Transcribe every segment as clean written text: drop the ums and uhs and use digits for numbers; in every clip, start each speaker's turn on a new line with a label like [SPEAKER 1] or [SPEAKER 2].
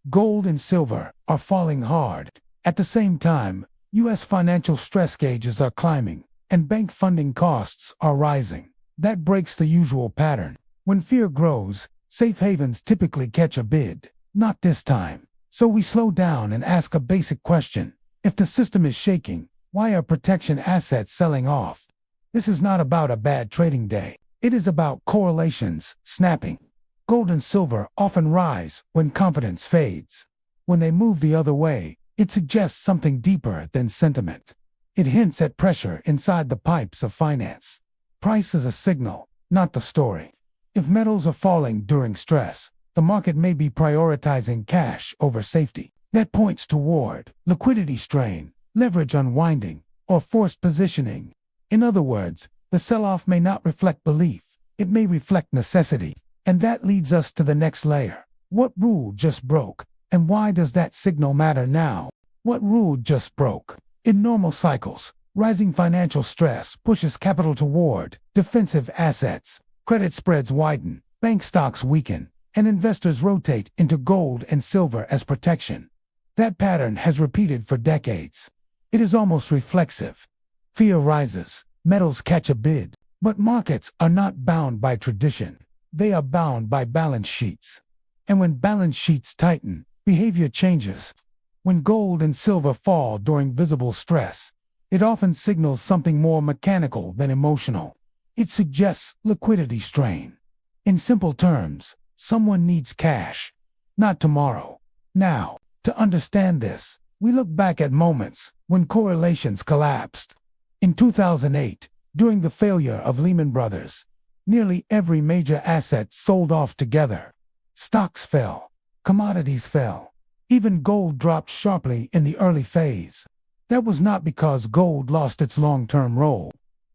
[SPEAKER 1] Gold and silver are falling hard. At the same time, U.S. financial stress gauges are climbing, and bank funding costs are rising. That breaks the usual pattern. When fear grows, safe havens typically catch a bid. Not this time. So we slow down and ask a basic question. If the system is shaking, why are protection assets selling off? This is not about a bad trading day. It is about correlations snapping. Gold and silver often rise when confidence fades. When they move the other way, it suggests something deeper than sentiment. It hints at pressure inside the pipes of finance. Price is a signal, not the story. If metals are falling during stress, the market may be prioritizing cash over safety. That points toward liquidity strain, leverage unwinding, or forced positioning. In other words, the sell-off may not reflect belief, it may reflect necessity. And that leads us to the next layer. What rule just broke, and why does that signal matter now? What rule just broke? In normal cycles, rising financial stress pushes capital toward defensive assets. Credit spreads widen, bank stocks weaken, and investors rotate into gold and silver as protection. That pattern has repeated for decades. It is almost reflexive. Fear rises, metals catch a bid, but markets are not bound by tradition. They are bound by balance sheets. And when balance sheets tighten, behavior changes. When gold and silver fall during visible stress, it often signals something more mechanical than emotional. It suggests liquidity strain. In simple terms, someone needs cash. Not tomorrow. Now, to understand this, we look back at moments when correlations collapsed. In 2008, during the failure of Lehman Brothers, nearly every major asset sold off together. Stocks fell. Commodities fell. Even gold dropped sharply in the early phase. That was not because gold lost its long-term role.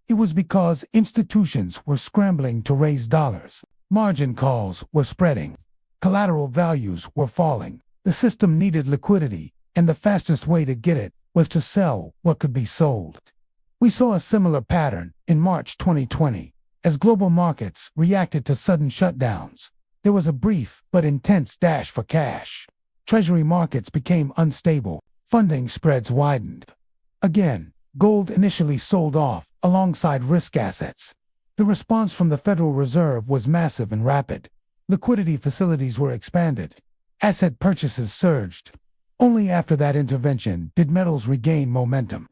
[SPEAKER 1] It was because institutions were scrambling to raise dollars. Margin calls were spreading. Collateral values were falling. The system needed liquidity, and the fastest way to get it was to sell what could be sold. We saw a similar pattern in March 2020. As global markets reacted to sudden shutdowns, there was a brief but intense dash for cash. Treasury markets became unstable, funding spreads widened. Again, gold initially sold off alongside risk assets. The response from the Federal Reserve was massive and rapid. Liquidity facilities were expanded. Asset purchases surged. Only after that intervention did metals regain momentum.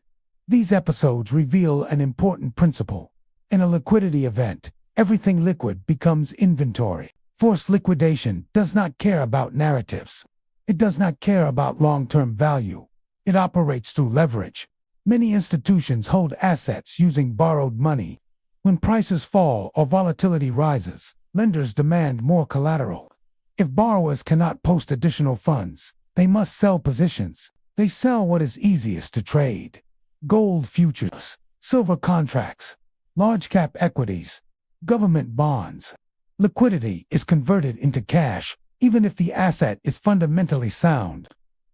[SPEAKER 1] These episodes reveal an important principle. In a liquidity event, everything liquid becomes inventory. Forced liquidation does not care about narratives. It does not care about long-term value. It operates through leverage. Many institutions hold assets using borrowed money. When prices fall or volatility rises, lenders demand more collateral. If borrowers cannot post additional funds, they must sell positions. They sell what is easiest to trade. Gold futures, silver contracts, large-cap equities, government bonds. Liquidity is converted into cash, even if the asset is fundamentally sound.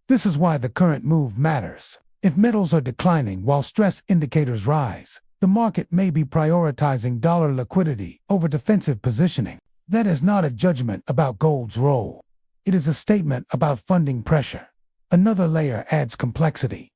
[SPEAKER 1] This is why the current move matters. If metals are declining while stress indicators rise, the market may be prioritizing dollar liquidity over defensive positioning. That is not a judgment about gold's role. It is a statement about funding pressure. Another layer adds complexity.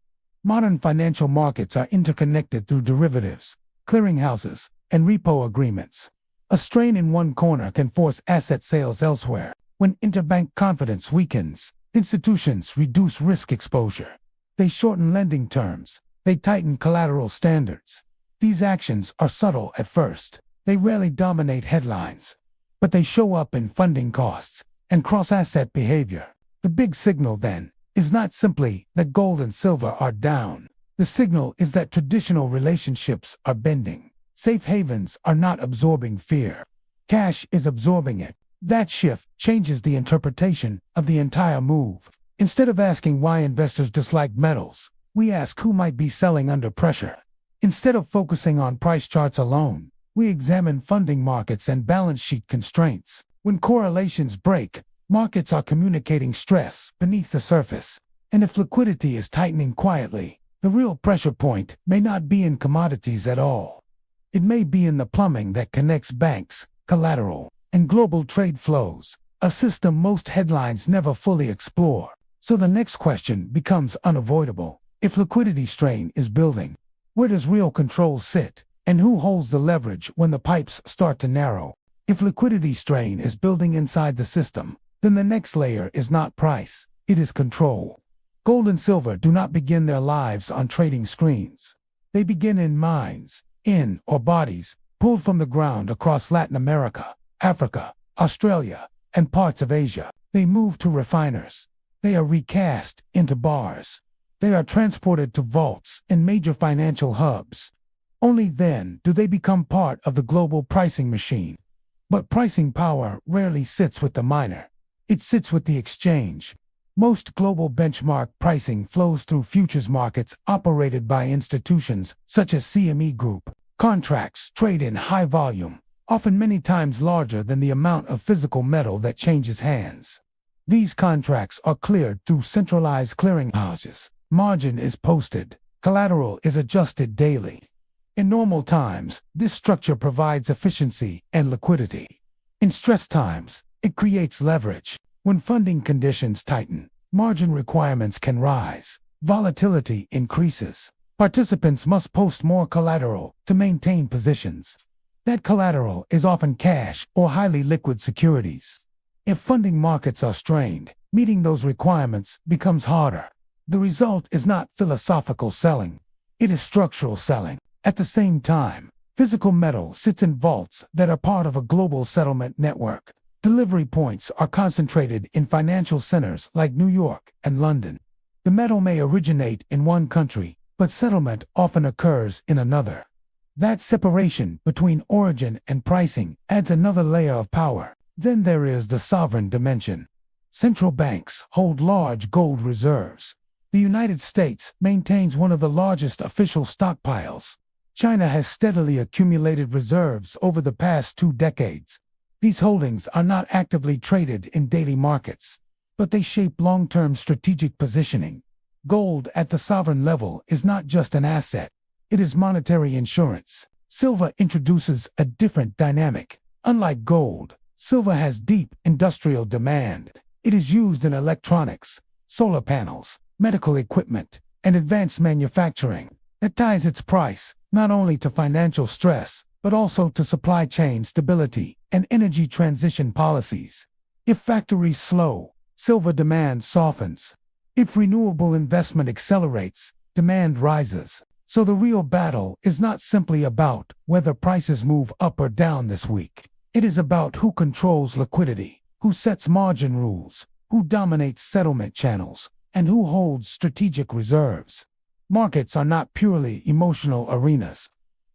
[SPEAKER 1] Modern financial markets are interconnected through derivatives, clearinghouses, and repo agreements. A strain in one corner can force asset sales elsewhere. When interbank confidence weakens, institutions reduce risk exposure. They shorten lending terms. They tighten collateral standards. These actions are subtle at first. They rarely dominate headlines. But they show up in funding costs and cross-asset behavior. The big signal, then, is not simply that gold and silver are down. The signal is that traditional relationships are bending. Safe havens are not absorbing fear. Cash is absorbing it. That shift changes the interpretation of the entire move. Instead of asking why investors dislike metals, we ask who might be selling under pressure. Instead of focusing on price charts alone, we examine funding markets and balance sheet constraints. When correlations break, markets are communicating stress beneath the surface. And if liquidity is tightening quietly, the real pressure point may not be in commodities at all. It may be in the plumbing that connects banks, collateral, and global trade flows. a system most headlines never fully explore. So the next question becomes unavoidable. If liquidity strain is building, where does real control sit? And who holds the leverage when the pipes start to narrow? If liquidity strain is building inside the system, then the next layer is not price, it is control. Gold and silver do not begin their lives on trading screens. They begin in minds, or bodies, pulled from the ground across Latin America, Africa, Australia, and parts of Asia. They move to refiners. They are recast into bars. They are transported to vaults in major financial hubs. Only then do they become part of the global pricing machine. But pricing power rarely sits with the miner. It sits with the exchange. Most global benchmark pricing flows through futures markets operated by institutions such as CME Group. Contracts trade in high volume, often many times larger than the amount of physical metal that changes hands. These contracts are cleared through centralized clearinghouses. Margin is posted. Collateral is adjusted daily. In normal times, this structure provides efficiency and liquidity. In stress times, it creates leverage. When funding conditions tighten, margin requirements can rise. Volatility increases. Participants must post more collateral to maintain positions. That collateral is often cash or highly liquid securities. If funding markets are strained, meeting those requirements becomes harder. The result is not philosophical selling. It is structural selling. At the same time, physical metal sits in vaults that are part of a global settlement network. Delivery points are concentrated in financial centers like New York and London. The metal may originate in one country, but settlement often occurs in another. That separation between origin and pricing adds another layer of power. Then there is the sovereign dimension. Central banks hold large gold reserves. The United States maintains one of the largest official stockpiles. China has steadily accumulated reserves over the past 2 decades. These holdings are not actively traded in daily markets, but they shape long-term strategic positioning. Gold at the sovereign level is not just an asset, it is monetary insurance. Silver introduces a different dynamic. Unlike gold, silver has deep industrial demand. It is used in electronics, solar panels, medical equipment, and advanced manufacturing. That ties its price not only to financial stress, but also to supply chain stability and energy transition policies. If factories slow, silver demand softens. If renewable investment accelerates, demand rises. So the real battle is not simply about whether prices move up or down this week. It is about who controls liquidity, who sets margin rules, who dominates settlement channels, and who holds strategic reserves. Markets are not purely emotional arenas.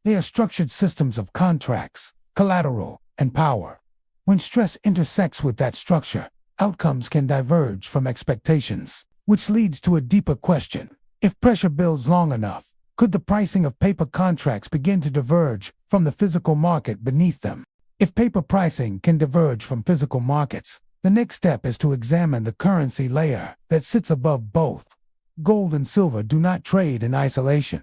[SPEAKER 1] They are structured systems of contracts, collateral, and power. When stress intersects with that structure, outcomes can diverge from expectations, which leads to a deeper question. If pressure builds long enough, could the pricing of paper contracts begin to diverge from the physical market beneath them? If paper pricing can diverge from physical markets, the next step is to examine the currency layer that sits above both. Gold and silver do not trade in isolation.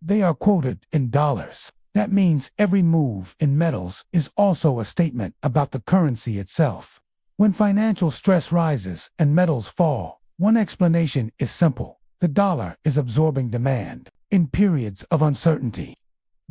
[SPEAKER 1] They are quoted in dollars. That means every move in metals is also a statement about the currency itself. When financial stress rises and metals fall, one explanation is simple. The dollar is absorbing demand. In periods of uncertainty,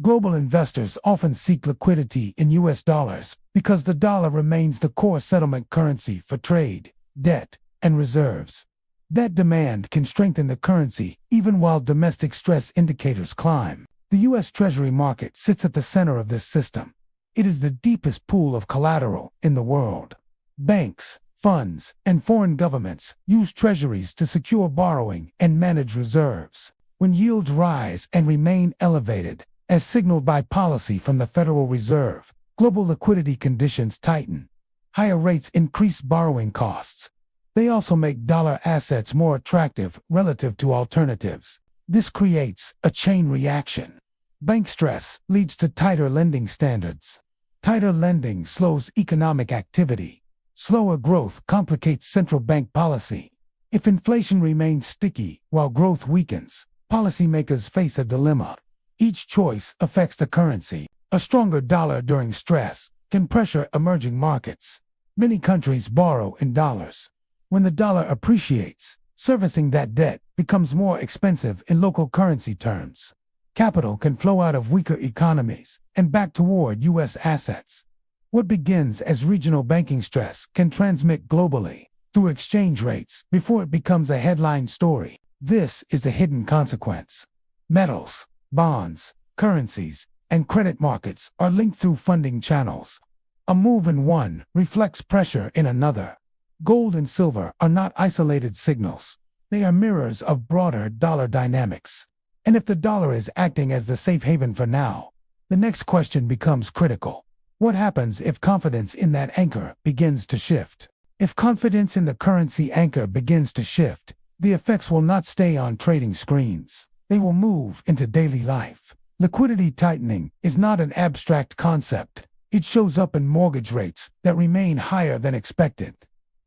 [SPEAKER 1] global investors often seek liquidity in US dollars because the dollar remains the core settlement currency for trade, debt, and reserves. That demand can strengthen the currency even while domestic stress indicators climb. The US Treasury market sits at the center of this system. It is the deepest pool of collateral in the world. Banks, funds, and foreign governments use treasuries to secure borrowing and manage reserves. When yields rise and remain elevated, as signaled by policy from the Federal Reserve, global liquidity conditions tighten. Higher rates increase borrowing costs. They also make dollar assets more attractive relative to alternatives. This creates a chain reaction. Bank stress leads to tighter lending standards. Tighter lending slows economic activity. Slower growth complicates central bank policy. If inflation remains sticky while growth weakens, policymakers face a dilemma. Each choice affects the currency. A stronger dollar during stress can pressure emerging markets. Many countries borrow in dollars. When the dollar appreciates, servicing that debt becomes more expensive in local currency terms. Capital can flow out of weaker economies and back toward U.S. assets. What begins as regional banking stress can transmit globally through exchange rates before it becomes a headline story. This is the hidden consequence. Metals, bonds, currencies, and credit markets are linked through funding channels. A move in one reflects pressure in another. Gold and silver are not isolated signals. They are mirrors of broader dollar dynamics. And if the dollar is acting as the safe haven for now, the next question becomes critical. What happens if confidence in that anchor begins to shift? If confidence in the currency anchor begins to shift, the effects will not stay on trading screens. They will move into daily life. Liquidity tightening is not an abstract concept. It shows up in mortgage rates that remain higher than expected.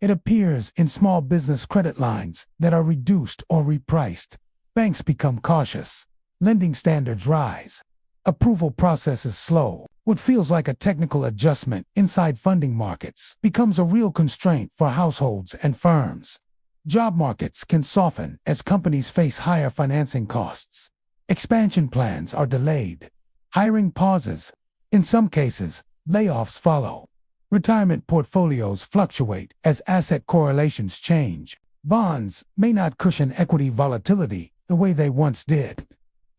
[SPEAKER 1] It appears in small business credit lines that are reduced or repriced. Banks become cautious. Lending standards rise. Approval processes slow. What feels like a technical adjustment inside funding markets becomes a real constraint for households and firms. Job markets can soften as companies face higher financing costs. Expansion plans are delayed. Hiring pauses. In some cases, layoffs follow. Retirement portfolios fluctuate as asset correlations change. Bonds may not cushion equity volatility the way they once did.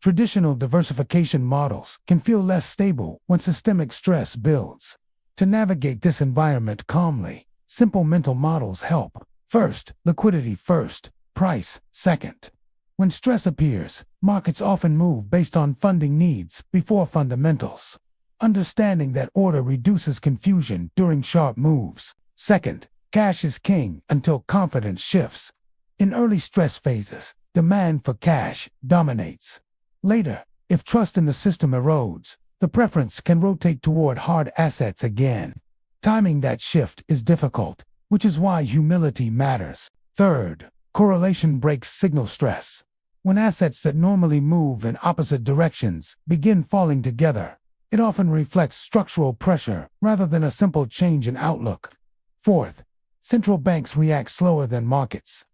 [SPEAKER 1] Traditional diversification models can feel less stable when systemic stress builds. To navigate this environment calmly, simple mental models help. First, liquidity first, price second. When stress appears, markets often move based on funding needs before fundamentals. Understanding that order reduces confusion during sharp moves. Second, cash is king until confidence shifts. In early stress phases, demand for cash dominates. Later, if trust in the system erodes, the preference can rotate toward hard assets again. Timing that shift is difficult, which is why humility matters. Third, correlation breaks signal stress. When assets that normally move in opposite directions begin falling together, it often reflects structural pressure rather than a simple change in outlook. Fourth, central banks react slower than markets.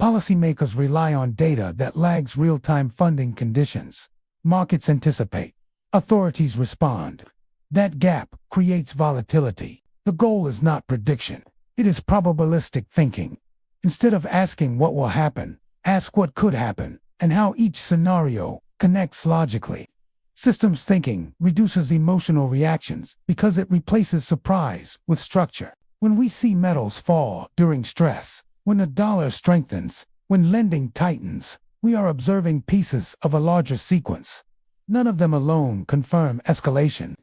[SPEAKER 1] Policymakers rely on data that lags real-time funding conditions. Markets anticipate. Authorities respond. That gap creates volatility. The goal is not prediction. It is probabilistic thinking. Instead of asking what will happen, ask what could happen and how each scenario connects logically. Systems thinking reduces emotional reactions because it replaces surprise with structure. When we see metals fall during stress, when the dollar strengthens, when lending tightens, we are observing pieces of a larger sequence. None of them alone confirm escalation,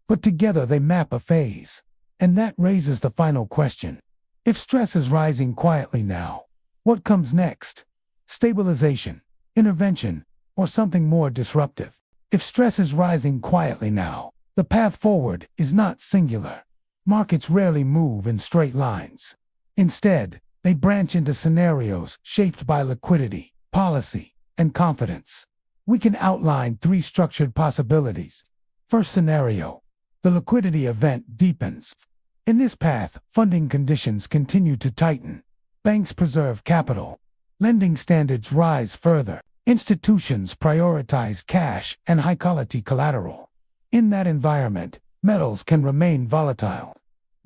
[SPEAKER 1] but together they map a phase. And that raises the final question. If stress is rising quietly now, what comes next? Stabilization, intervention, or something more disruptive? If stress is rising quietly now, the path forward is not singular. Markets rarely move in straight lines. Instead, they branch into scenarios shaped by liquidity, policy, and confidence. We can outline three structured possibilities. First scenario, the liquidity event deepens. In this path, funding conditions continue to tighten. Banks preserve capital. Lending standards rise further. Institutions prioritize cash and high-quality collateral. In that environment, metals can remain volatile.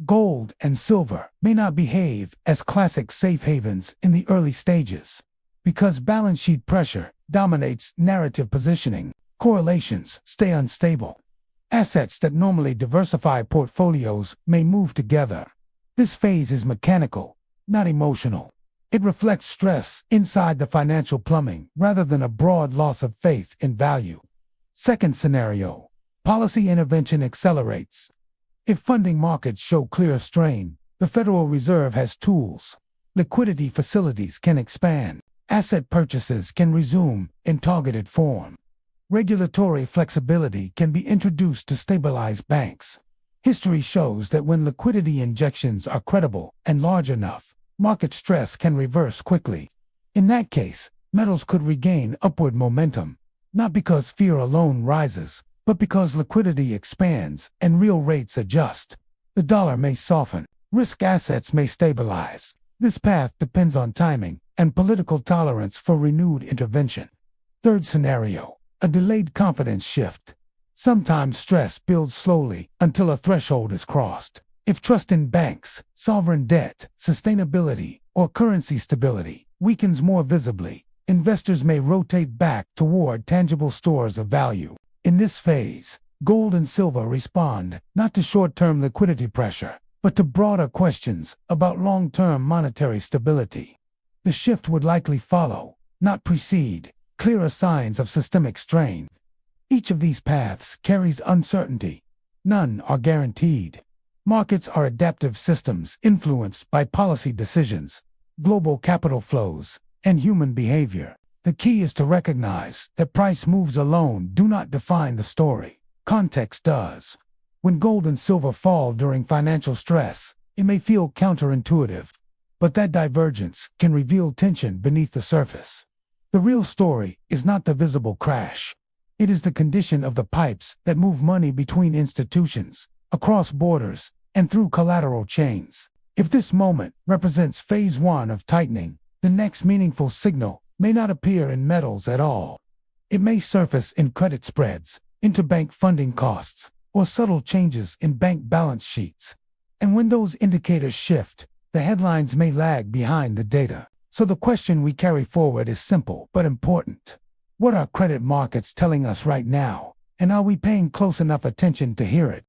[SPEAKER 1] Gold and silver may not behave as classic safe havens in the early stages. Because balance sheet pressure dominates narrative positioning, correlations stay unstable. Assets that normally diversify portfolios may move together. This phase is mechanical, not emotional. It reflects stress inside the financial plumbing rather than a broad loss of faith in value. Second scenario, policy intervention accelerates. If funding markets show clear strain, the Federal Reserve has tools. Liquidity facilities can expand. Asset purchases can resume in targeted form. Regulatory flexibility can be introduced to stabilize banks. History shows that when liquidity injections are credible and large enough, market stress can reverse quickly. In that case, metals could regain upward momentum, not because fear alone rises, but because liquidity expands and real rates adjust. The dollar may soften, Risk assets may stabilize. This path depends on timing and political tolerance for renewed intervention. Third scenario, a delayed confidence shift. Sometimes stress builds slowly until a threshold is crossed. If trust in banks, sovereign debt, sustainability, or currency stability weakens more visibly, investors may rotate back toward tangible stores of value. In this phase, gold and silver respond not to short-term liquidity pressure, but to broader questions about long-term monetary stability. The shift would likely follow, not precede, clearer signs of systemic strain. Each of these paths carries uncertainty. None are guaranteed. Markets are adaptive systems influenced by policy decisions, global capital flows, and human behavior. The key is to recognize that price moves alone do not define the story. Context does. When gold and silver fall during financial stress, it may feel counterintuitive, but that divergence can reveal tension beneath the surface. The real story is not the visible crash. It is the condition of the pipes that move money between institutions, across borders, and through collateral chains. If this moment represents phase one of tightening, the next meaningful signal may not appear in metals at all. It may surface in credit spreads, interbank funding costs, or subtle changes in bank balance sheets. And when those indicators shift, the headlines may lag behind the data. So the question we carry forward is simple but important. What are credit markets telling us right now, and are we paying close enough attention to hear it?